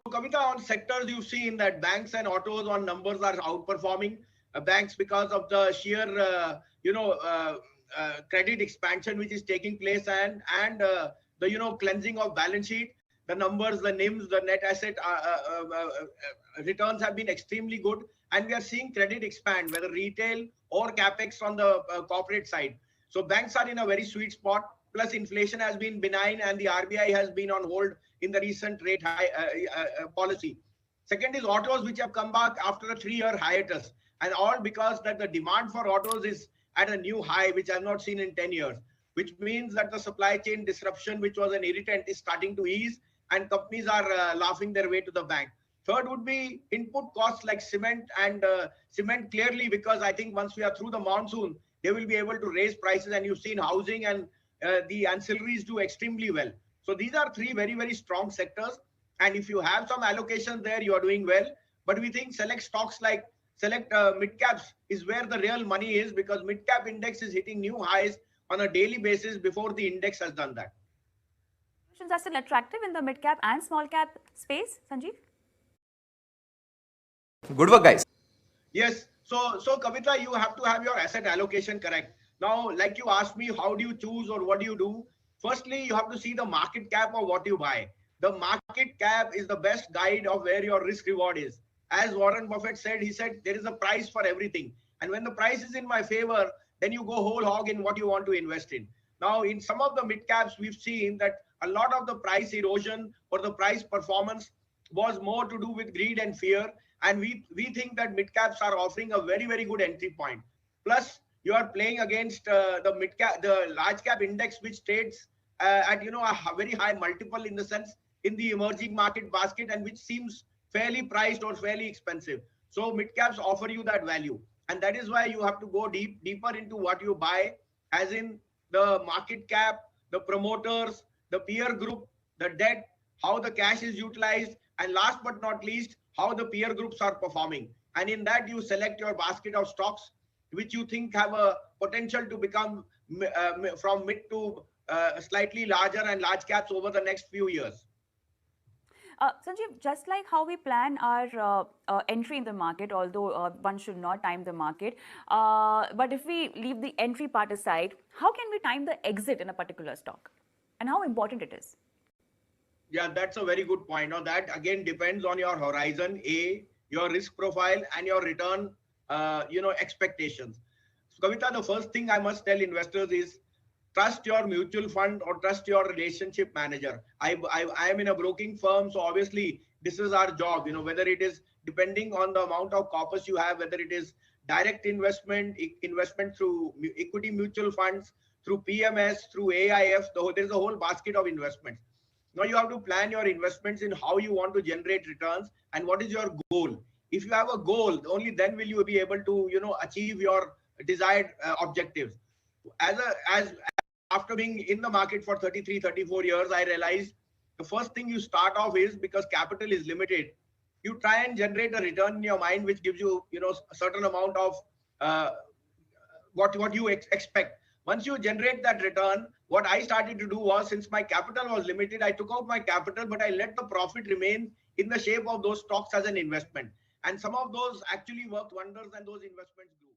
Kavita, on sectors, you've seen that banks and autos on numbers are outperforming banks because of the sheer, credit expansion which is taking place, and the cleansing of balance sheet. The numbers, the NIMs, the net asset returns have been extremely good, and we are seeing credit expand, whether retail or capex on the corporate side. So banks are in a very sweet spot. Plus, inflation has been benign, and the RBI has been on hold in the recent rate high policy. Second is autos, which have come back after a 3-year hiatus, and all because that the demand for autos is at a new high, which I've not seen in 10 years, which means that the supply chain disruption, which was an irritant, is starting to ease, and companies are laughing their way to the bank. Third would be input costs like cement, and cement clearly, because I think once we are through the monsoon, they will be able to raise prices, and you've seen housing and the ancillaries do extremely well. So these are three very, very strong sectors. And if you have some allocation there, you are doing well. But we think select stocks like select mid caps is where the real money is, because mid cap index is hitting new highs on a daily basis before the index has done that. Are still attractive in the mid cap and small cap space, Sanjeev? Good work, guys. Yes. So Kavita, you have to have your asset allocation correct. Now, like you asked me, how do you choose or what do you do? Firstly, you have to see the market cap of what you buy. The market cap is the best guide of where your risk reward is. As Warren Buffett said, he said, there is a price for everything. And when the price is in my favor, then you go whole hog in what you want to invest in. Now, in some of the mid caps, we've seen that a lot of the price erosion or the price performance was more to do with greed and fear. And we think that mid caps are offering a very, very good entry point. Plus, you are playing against the large cap index, which trades at a very high multiple, in the sense in the emerging market basket, and which seems fairly priced or fairly expensive. So mid caps offer you that value, and that is why you have to go deeper into what you buy, as in the market cap, the promoters, the peer group, the debt, how the cash is utilized, and last but not least, how the peer groups are performing. And in that, you select your basket of stocks which you think have a potential to become from mid to slightly larger and large caps over the next few years. Sanjeev, just like how we plan our entry in the market, although one should not time the market, but if we leave the entry part aside, how can we time the exit in a particular stock, and how important it is? Yeah, that's a very good point. Now, that again depends on your horizon, your risk profile, and your return expectations. So Kavita, the first thing I must tell investors is trust your mutual fund or trust your relationship manager. I am in a broking firm, so obviously this is our job, whether it is depending on the amount of corpus you have, whether it is direct investment through equity mutual funds, through PMS, through AIF, there's a whole basket of investments. Now you have to plan your investments in how you want to generate returns and what is your goal. If you have a goal, only then will you be able to, achieve your desired objectives. After being in the market for 33, 34 years, I realized the first thing you start off is, because capital is limited, you try and generate a return in your mind, which gives you, a certain amount of what you expect. Once you generate that return, what I started to do was, since my capital was limited, I took out my capital, but I let the profit remain in the shape of those stocks as an investment. And some of those actually worked wonders, and those investments grew.